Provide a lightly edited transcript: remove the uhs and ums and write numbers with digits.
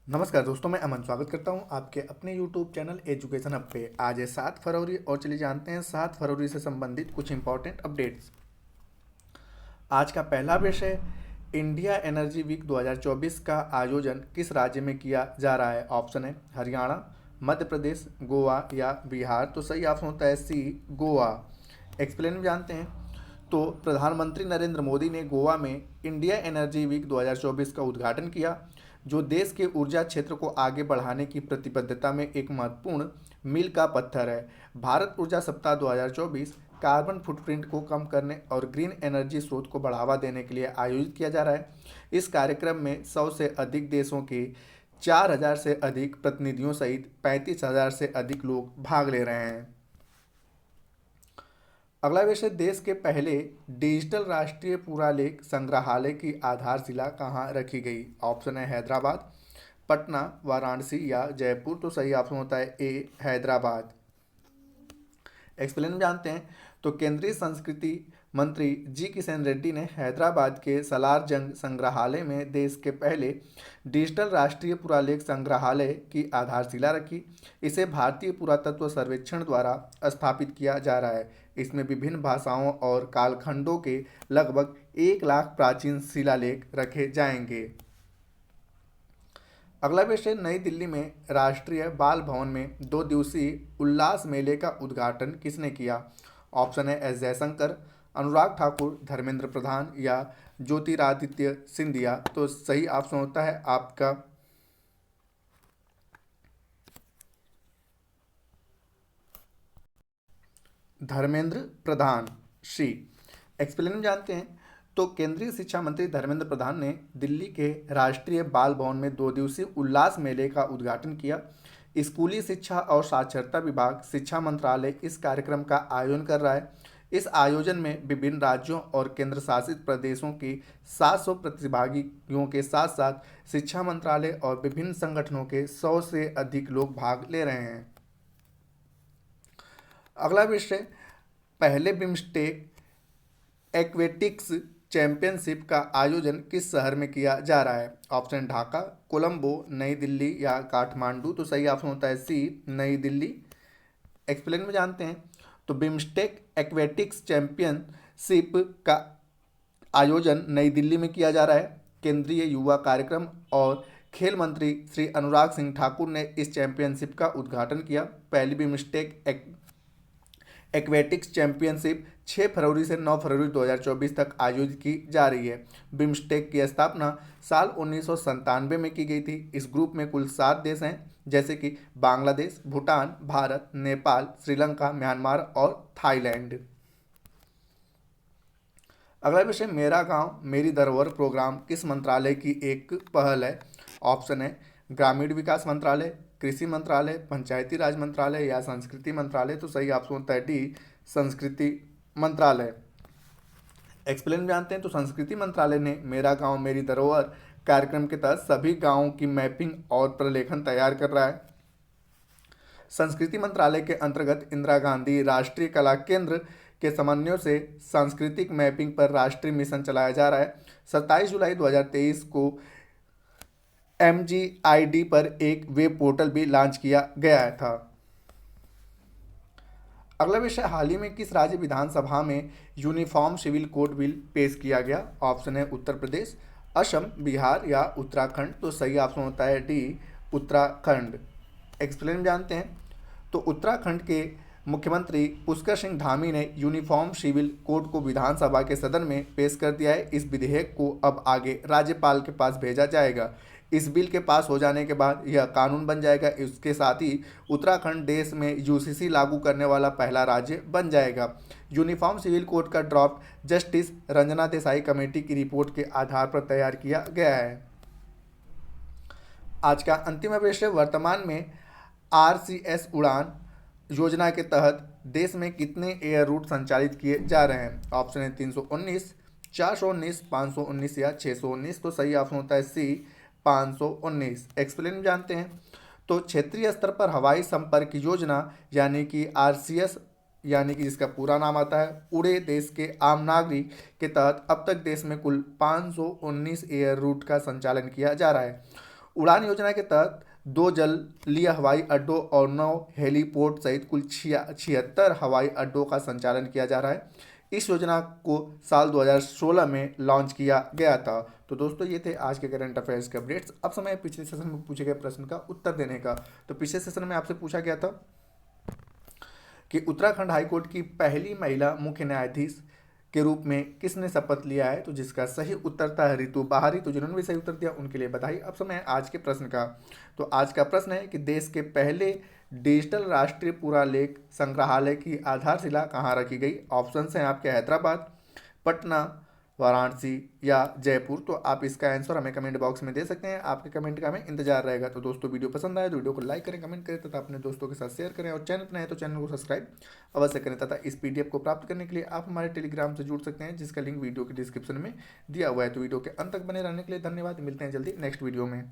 नमस्कार दोस्तों, मैं अमन स्वागत करता हूं आपके अपने YouTube चैनल एजुकेशन हब पे। आज है 7 फरवरी और चलिए जानते हैं 7 फरवरी से संबंधित कुछ इंपॉर्टेंट अपडेट्स। आज का पहला विषय, इंडिया एनर्जी वीक 2024 का आयोजन किस राज्य में किया जा रहा है। ऑप्शन है हरियाणा, मध्य प्रदेश, गोवा या बिहार। तो सही ऑप्शन होता है सी, गोवा। एक्सप्लेन में जानते हैं तो प्रधानमंत्री नरेंद्र मोदी ने गोवा में इंडिया एनर्जी वीक 2024 का उद्घाटन किया, जो देश के ऊर्जा क्षेत्र को आगे बढ़ाने की प्रतिबद्धता में एक महत्वपूर्ण मील का पत्थर है। भारत ऊर्जा सप्ताह 2024 कार्बन फुटप्रिंट को कम करने और ग्रीन एनर्जी स्रोत को बढ़ावा देने के लिए आयोजित किया जा रहा है। इस कार्यक्रम में 100 से अधिक देशों के 4,000 से अधिक प्रतिनिधियों सहित 35,000 से अधिक लोग भाग ले रहे हैं। अगला विषय, देश के पहले डिजिटल राष्ट्रीय पुरालेख संग्रहालय की आधारशिला कहाँ रखी गई। ऑप्शन है हैदराबाद, पटना, वाराणसी या जयपुर। तो सही ऑप्शन होता है ए, हैदराबाद। एक्सप्लेन जानते हैं तो केंद्रीय संस्कृति मंत्री जी किशन रेड्डी ने हैदराबाद के सलार जंग संग्रहालय में देश के पहले डिजिटल राष्ट्रीय पुरालेख संग्रहालय की आधारशिला रखी। इसे भारतीय पुरातत्व सर्वेक्षण द्वारा स्थापित किया जा रहा है। इसमें विभिन्न भाषाओं और कालखंडों के लगभग 1 लाख प्राचीन शिलालेख रखे जाएंगे। अगला विषय, नई दिल्ली में राष्ट्रीय बाल भवन में 2 दिवसीय उल्लास मेले का उद्घाटन किसने किया। ऑप्शन है एस जयशंकर, अनुराग ठाकुर, धर्मेंद्र प्रधान या ज्योतिरादित्य सिंधिया। तो सही ऑप्शन होता है आपका धर्मेंद्र प्रधान, सी। एक्सप्लेन जानते हैं तो केंद्रीय शिक्षा मंत्री धर्मेंद्र प्रधान ने दिल्ली के राष्ट्रीय बाल भवन में 2 दिवसीय उल्लास मेले का उद्घाटन किया। स्कूली शिक्षा और साक्षरता विभाग, शिक्षा मंत्रालय इस कार्यक्रम का आयोजन कर रहा है। इस आयोजन में विभिन्न राज्यों और केंद्र शासित प्रदेशों के 700 प्रतिभागियों के साथ साथ शिक्षा मंत्रालय और विभिन्न संगठनों के 100 से अधिक लोग भाग ले रहे हैं। अगला विषय, पहले बिम्स्टेक एक्वेटिक्स चैंपियनशिप का आयोजन किस शहर में किया जा रहा है। ऑप्शन ढाका, कोलंबो, नई दिल्ली या काठमांडू। तो सही ऑप्शन होता है सी, नई दिल्ली। एक्सप्लेन में जानते हैं तो बिम्स्टेक एक्वेटिक्स चैंपियनशिप का आयोजन नई दिल्ली में किया जा रहा है। केंद्रीय युवा कार्यक्रम और खेल मंत्री श्री अनुराग सिंह ठाकुर ने इस चैंपियनशिप का उद्घाटन किया। पहली बिम्स्टेक एक्वेटिक्स चैंपियनशिप 6 फरवरी से 9 फरवरी 2024 तक आयोजित की जा रही है। बिम्स्टेक की स्थापना साल 1997 में की गई थी। इस ग्रुप में कुल 7 देश हैं, जैसे कि बांग्लादेश, भूटान, भारत, नेपाल, श्रीलंका, म्यांमार और थाईलैंड। अगला विषय, मेरा गांव मेरी धरोहर प्रोग्राम किस मंत्रालय की एक पहल है। ऑप्शन है ग्रामीण विकास मंत्रालय, कृषि मंत्रालय, पंचायती राज मंत्रालय या संस्कृति मंत्रालय। तो सही ऑप्शन होता है डी, संस्कृति मंत्रालय। एक्सप्लेन जानते हैं तो संस्कृति मंत्रालय ने मेरा गांव मेरी धरोहर कार्यक्रम के तहत सभी गांवों की मैपिंग और प्रलेखन तैयार कर रहा है। संस्कृति मंत्रालय के अंतर्गत इंदिरा गांधी राष्ट्रीय कला केंद्र के समन्वय से सांस्कृतिक मैपिंग पर राष्ट्रीय मिशन चलाया जा रहा है। 27 जुलाई 2023 को MGID पर एक वेब पोर्टल भी लॉन्च किया गया था। अगला विषय, हाल ही में किस राज्य विधानसभा में यूनिफॉर्म सिविल कोड बिल पेश किया गया। ऑप्शन है उत्तर प्रदेश, असम, बिहार या उत्तराखंड। तो सही ऑप्शन होता है डी, उत्तराखंड। एक्सप्लेन जानते हैं तो उत्तराखंड के मुख्यमंत्री पुष्कर सिंह धामी ने यूनिफॉर्म सिविल कोड को विधानसभा के सदन में पेश कर दिया है। इस विधेयक को अब आगे राज्यपाल के पास भेजा जाएगा। इस बिल के पास हो जाने के बाद यह कानून बन जाएगा। इसके साथ ही उत्तराखंड देश में यूसीसी लागू करने वाला पहला राज्य बन जाएगा। यूनिफॉर्म सिविल कोड का draft justice Ranjana Desai committee की रिपोर्ट के आधार पर तैयार किया गया है। आज का अंतिम विषय, वर्तमान में RCS उड़ान योजना के तहत देश में कितने एयर रूट संचालित किए जा रहे हैं। ऑप्शन है 319, 419, 519 या 619। तो सही ऑप्शन होता है सी, 519। एक्सप्लेन जानते हैं तो क्षेत्रीय स्तर पर हवाई संपर्क योजना यानी कि RCS, यानी कि जिसका पूरा नाम आता है उड़े देश के आम नागरिक के तहत अब तक देश में कुल 519 एयर रूट का संचालन किया जा रहा है। उड़ान योजना के तहत 2 जलीय हवाई अड्डों और 9 हेलीपोर्ट सहित कुल 76 हवाई अड्डों का संचालन किया जा रहा है। इस योजना को साल 2016 में लॉन्च किया गया था। तो दोस्तों ये थे आज के करंट अफेयर्स के अपडेट्स। अब समय है पिछले सेशन में पूछे गए प्रश्न का उत्तर देने का। तो पिछले सेशन में आपसे पूछा गया था कि उत्तराखंड हाईकोर्ट की पहली महिला मुख्य न्यायाधीश के रूप में किसने शपथ लिया है। तो जिसका सही उत्तर था रितु बाहरी। तो जिन्होंने भी सही उत्तर दिया उनके लिए बधाई। अब समय है आज के प्रश्न का। तो आज का प्रश्न है कि देश के पहले डिजिटल राष्ट्रीय पुरालेख संग्रहालय की आधारशिला कहाँ रखी गई। ऑप्शंस हैं आपके हैदराबाद, पटना, वाराणसी या जयपुर। तो आप इसका आंसर हमें कमेंट बॉक्स में दे सकते हैं। आपके कमेंट का हमें इंतजार रहेगा। तो दोस्तों वीडियो पसंद आए तो वीडियो को लाइक करें, कमेंट करें तथा अपने दोस्तों के साथ शेयर करें और चैनल पर नए तो चैनल को सब्सक्राइब अवश्य करें तथा इस पीडीएफ को प्राप्त करने के लिए आप हमारे टेलीग्राम से जुड़ सकते हैं जिसका लिंक वीडियो के डिस्क्रिप्शन में दिया हुआ है। तो वीडियो के अंत तक बने रहने के लिए धन्यवाद। मिलते हैं जल्दी नेक्स्ट वीडियो में।